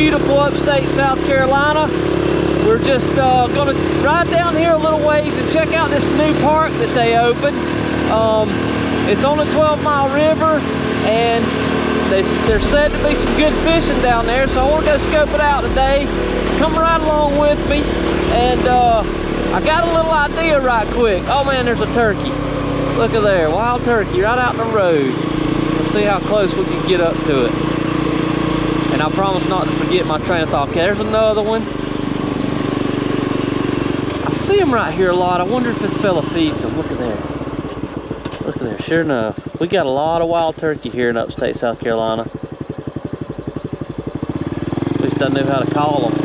beautiful upstate South Carolina. We're just gonna ride down here a little ways and check out this new park that they opened. It's on the 12-mile river, and there's said to be some good fishing down there, so I want to go scope it out today. Come right along with me, and I got a little idea right quick. Oh man, there's a turkey. Look at there, wild turkey right out in the road. Let's see how close we can get up to it. And I promise not to forget my train of thought. Okay, there's another one. I see them right here a lot. I wonder if this fella feeds them. Look at there. Look at there, sure enough. We got a lot of wild turkey here in upstate South Carolina. At least I knew how to call them.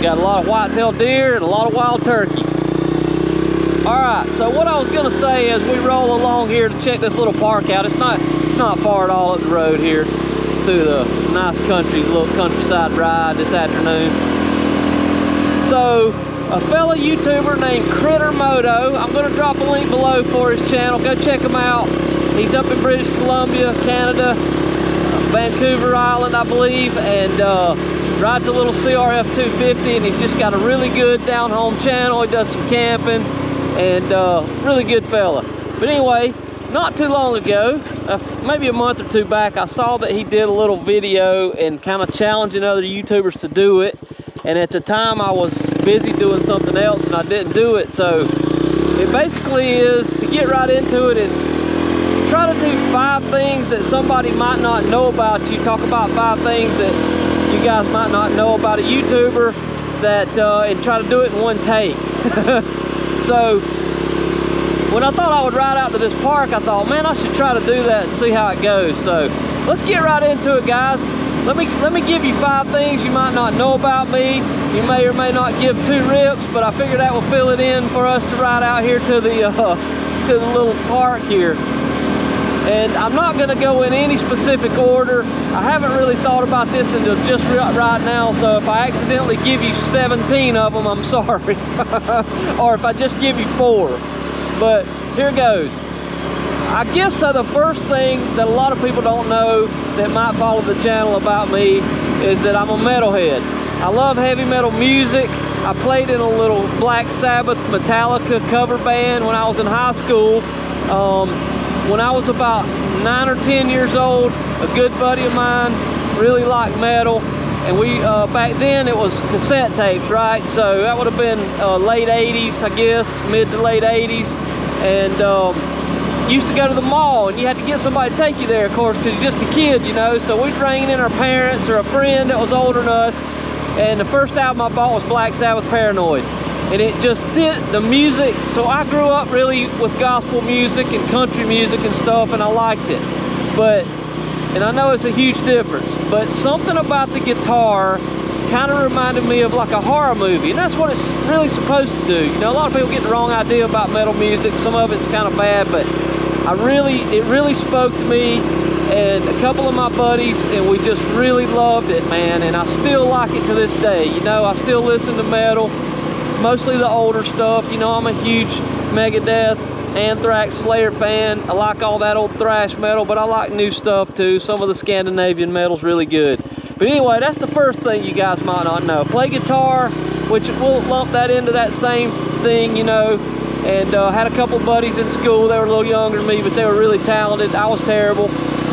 Got a lot of white-tailed deer and a lot of wild turkey. Alright, so what I was going to say as we roll along here to check this little park out, it's not far at all up the road here through the nice country, little countryside ride this afternoon. So, a fellow YouTuber named Critter Moto, I'm going to drop a link below for his channel. Go check him out. He's up in British Columbia, Canada, Vancouver Island, I believe, and rides a little CRF 250, and he's just got a really good down-home channel. He does some camping, and really good fella. But anyway, not too long ago, maybe a month or two back, I saw that he did a little video and kind of challenging other YouTubers to do it. And at the time I was busy doing something else and I didn't do it. So it basically is, to get right into it, is try to do 5 things that somebody might not know about you. Talk about 5 things that you guys might not know about a YouTuber, that and try to do it in one take. So when I thought I would ride out to this park, I thought, man, I should try to do that and see how it goes. So let's get right into it, guys. Let me give you 5 things you might not know about me. You may or may not give 2 rips, but I figured that will fill it in for us to ride out here to the little park here. And I'm not going to go in any specific order. I haven't really thought about this until just right now, so if I accidentally give you 17 of them, I'm sorry. Or if I just give you 4. But here goes. I guess the first thing that a lot of people don't know that might follow the channel about me is that I'm a metalhead. I love heavy metal music. I played in a little Black Sabbath Metallica cover band when I was in high school. When I was about 9 or 10 years old, a good buddy of mine really liked metal, and we back then it was cassette tapes, right? So that would have been late 80s, I guess, mid to late 80s. And used to go to the mall, and you had to get somebody to take you there, of course, because you're just a kid, you know. So we'd bring in our parents or a friend that was older than us, and the first album I bought was Black Sabbath Paranoid, and it just did the music. So I grew up really with gospel music and country music and stuff, and I liked it. And I know it's a huge difference, but something about the guitar kind of reminded me of like a horror movie, and that's what it's really supposed to do. You know, a lot of people get the wrong idea about metal music. Some of it's kind of bad, but it really spoke to me and a couple of my buddies, and we just really loved it, man. And I still like it to this day. You know, I still listen to metal, mostly the older stuff. You know, I'm a huge Megadeth, Anthrax, Slayer fan. I like all that old thrash metal, but I like new stuff too. Some of the Scandinavian metal's really good. But anyway, that's the first thing you guys might not know. Play guitar, which we'll lump that into that same thing, you know. And had a couple buddies in school. They were a little younger than me, but they were really talented. I was terrible,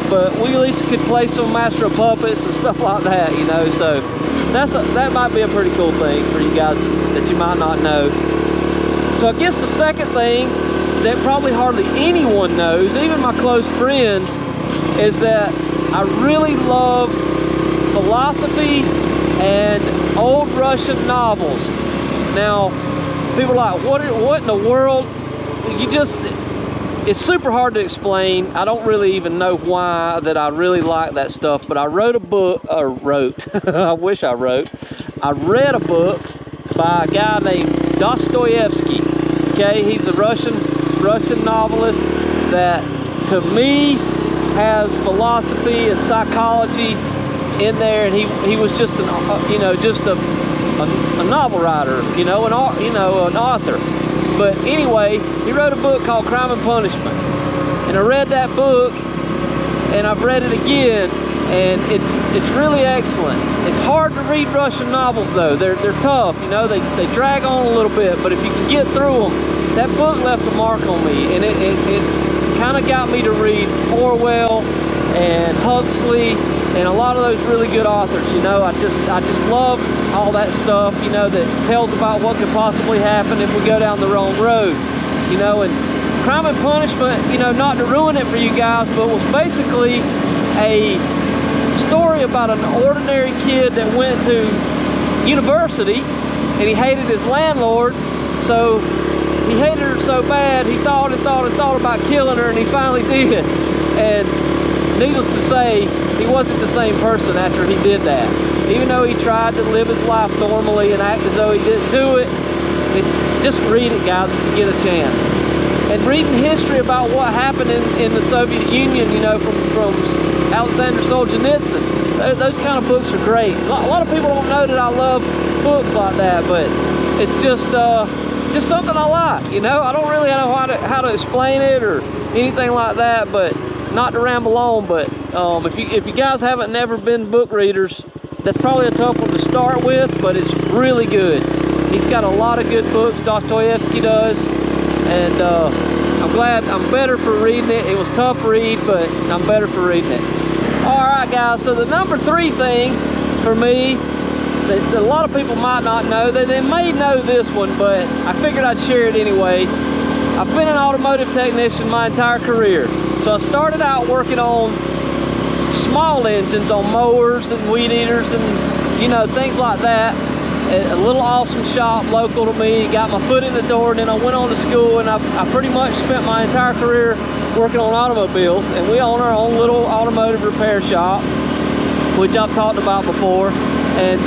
but we at least could play some Master of Puppets and stuff like that, you know. So that might be a pretty cool thing for you guys that you might not know. So I guess the second thing that probably hardly anyone knows, even my close friends, is that I really love philosophy and old Russian novels. Now, people are like, what in the world? It's super hard to explain. I don't really even know why that I really like that stuff, but I wrote a book, I wish I wrote. I read a book by a guy named Dostoevsky. Okay, he's a Russian novelist that, to me, has philosophy and psychology in there, and he was just a novel writer, you know, an author. But anyway, he wrote a book called Crime and Punishment, and I read that book, and I've read it again, and it's really excellent. It's hard to read Russian novels though. They're tough, you know, they drag on a little bit, but if you can get through them, that book left a mark on me, and it kind of got me to read Orwell and Huxley and a lot of those really good authors. You know, I just love all that stuff, you know, that tells about what could possibly happen if we go down the wrong road, you know. And Crime and Punishment, you know, not to ruin it for you guys, but was basically a story about an ordinary kid that went to university, and he hated his landlord, so he hated her so bad he thought about killing her, and he finally did. And needless to say, he wasn't the same person after he did that. Even though he tried to live his life normally and act as though he didn't do it, just read it, guys, if you get a chance. And reading history about what happened in the Soviet Union, you know, from Alexander Solzhenitsyn, those kind of books are great. A lot of people don't know that I love books like that, but it's just something I like, you know. I don't really know how to explain it or anything like that, but not to ramble on. But if you guys haven't never been book readers, that's probably a tough one to start with, but it's really good. He's got a lot of good books, Dostoevsky does, and I'm glad I'm better for reading it. It was a tough read, but I'm better for reading it. All right, guys, so the number 3 thing for me that a lot of people might not know, they may know this one, but I figured I'd share it anyway. I've been an automotive technician my entire career. So I started out working on small engines, on mowers and weed eaters and, you know, things like that. A little awesome shop local to me, got my foot in the door, and then I went on to school, and I pretty much spent my entire career working on automobiles. And we own our own little automotive repair shop, which I've talked about before. And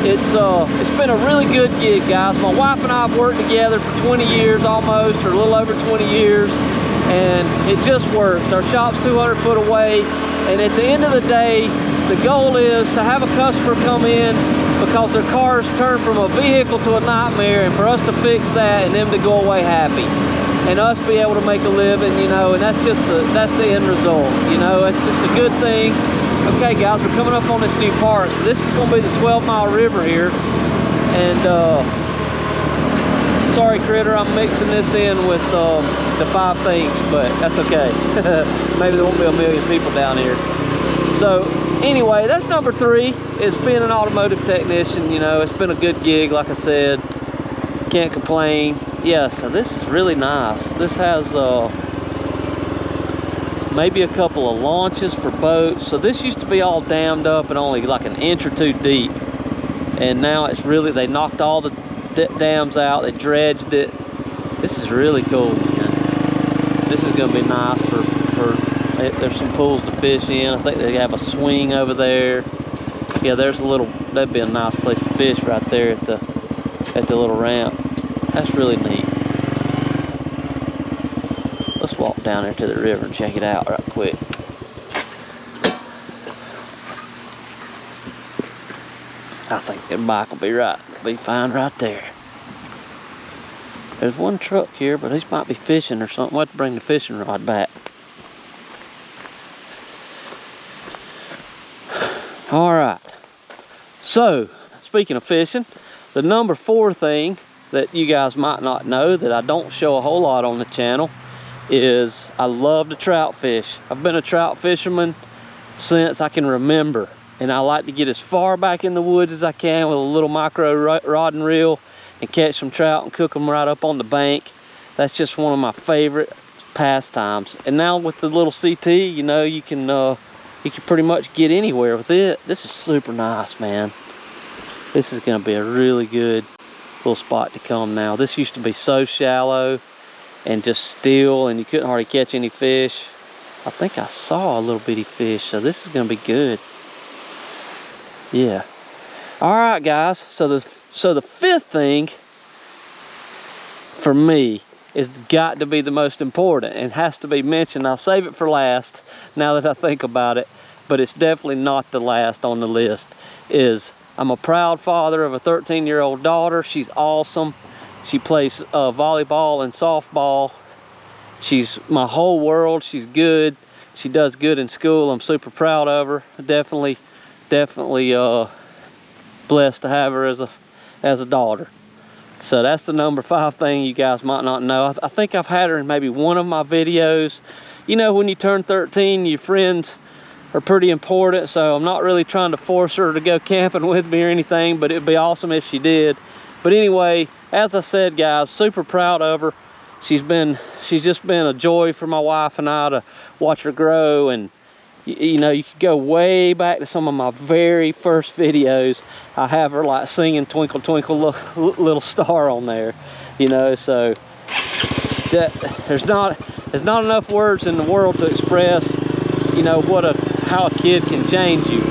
it's been a really good gig, guys. My wife and I have worked together for 20 years almost, or a little over 20 years, and it just works. Our shop's 200 foot away, and at the end of the day, the goal is to have a customer come in because their car's turned from a vehicle to a nightmare, and for us to fix that and them to go away happy, and us be able to make a living, you know. And that's the end result, you know. It's just a good thing. Okay, guys, we're coming up on this new park. So this is going to be the 12-mile river here, and sorry, Critter, I'm mixing this in with the 5 things, but that's okay. Maybe there won't be a million people down here. So anyway, that's number 3, is being an automotive technician. You know, it's been a good gig, like I said. Can't complain. Yeah, so this is really nice. This has maybe a couple of launches for boats. So this used to be all dammed up and only like an inch or 2 deep, and now it's really, they knocked all the dams out, they dredged it. This is really cool, man. This is gonna be nice for there's some pools to fish in. I think they have a swing over there. Yeah, there's a little, that'd be a nice place to fish right there at the little ramp. That's really neat. Let's walk down there to the river and check it out right quick. I think the bike will be fine right there. There's one truck here, but he might be fishing or something. We'll have to bring the fishing rod back. All right. So, speaking of fishing, the number 4 thing that you guys might not know that I don't show a whole lot on the channel is I love to trout fish. I've been a trout fisherman since I can remember, and I like to get as far back in the woods as I can with a little micro rod and reel and catch some trout and cook them right up on the bank. That's just one of my favorite pastimes. And now with the little CT, you know, you can pretty much get anywhere with it. This is super nice, man. This is gonna be a really good little spot to come now. This used to be so shallow and just still, and you couldn't hardly catch any fish. I think I saw a little bitty fish, so this is gonna be good. Yeah. All right, guys, so the 5th thing for me is got to be the most important and has to be mentioned. I'll save it for last now that I think about it, but it's definitely not the last on the list. Is I'm a proud father of a 13-year-old daughter. She's awesome. She plays volleyball and softball. She's my whole world. She's good. She does good in school. I'm super proud of her. Definitely blessed to have her as a daughter. So that's the number 5 thing you guys might not know. I think I've had her in maybe one of my videos. You know, when you turn 13, your friends are pretty important, so I'm not really trying to force her to go camping with me or anything, but it'd be awesome if she did. But anyway, as I said, guys, super proud of her. She's just been a joy for my wife and I to watch her grow. And you know, you could go way back to some of my very first videos. I have her like singing Twinkle Twinkle Little Star on there, you know. So there's not enough words in the world to express, you know, how a kid can change you.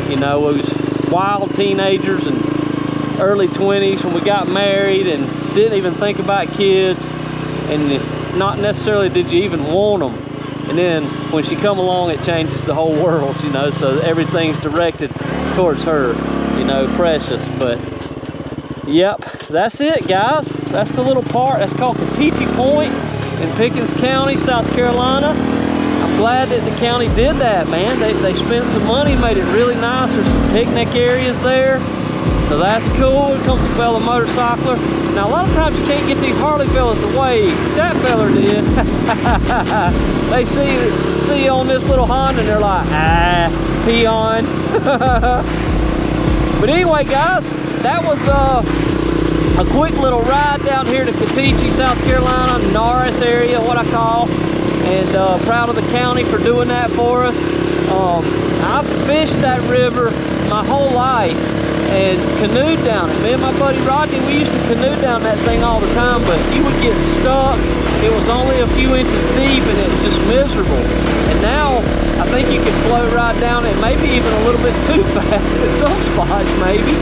You know, it was wild teenagers and early 20s when we got married and didn't even think about kids, and not necessarily did you even want them. And then when she come along, it changes the whole world, you know. So everything's directed towards her, you know, precious. But yep, that's it, guys. That's the little part. That's called Katichi Point in Pickens County, South Carolina. I'm glad that the county did that, man. They spent some money, made it really nice. There's some picnic areas there. So that's cool. Here comes a fellow motorcycler. Now, a lot of times you can't get these Harley fellas to wave. That fella did. They see you on this little Honda and they're like, ah, peon. But anyway, guys, that was a quick little ride down here to Katichi, South Carolina, Norris area, what I call. And proud of the county for doing that for us. I've fished that river my whole life and canoed down it. Me and my buddy Rodney, we used to canoe down that thing all the time, but you would get stuck. It was only a few inches deep and it was just miserable. And now I think you can float right down it, maybe even a little bit too fast in some spots, maybe.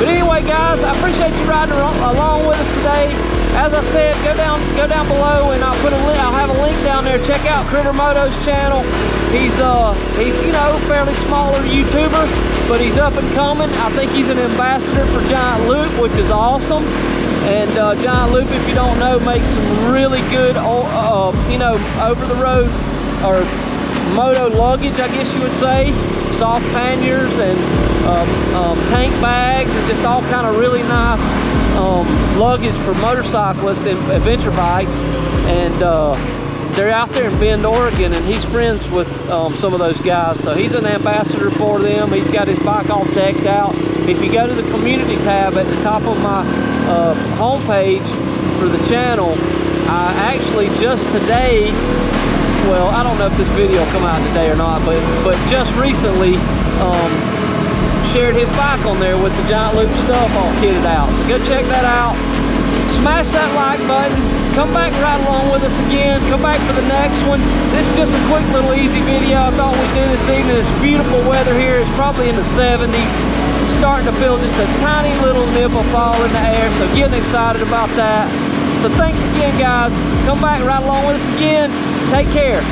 But anyway, guys, I appreciate you riding along with us today. As I said, go down below, and I'll have a link down there. Check out Critter Moto's channel. He's you know, fairly smaller YouTuber, but he's up and coming. I think he's an ambassador for Giant Loop, which is awesome. And Giant Loop, if you don't know, makes some really good, you know, over the road or moto luggage, I guess you would say. Soft panniers and tank bags and just all kind of really nice luggage for motorcyclists and adventure bikes. And they're out there in Bend, Oregon, and he's friends with some of those guys, so he's an ambassador for them. He's got his bike all decked out. If you go to the community tab at the top of my homepage for the channel, I actually just today, well, I don't know if this video will come out today or not, but just recently shared his bike on there with the Giant Loop stuff all kitted out. So go check that out. Smash that like button. Come back and ride along with us again. Come back for the next one. This is just a quick little easy video I thought we'd do this evening. It's beautiful weather here. It's probably in the 70s. Starting to feel just a tiny little nip of fall in the air, so getting excited about that. So thanks again, guys. Come back and ride along with us again. Take care.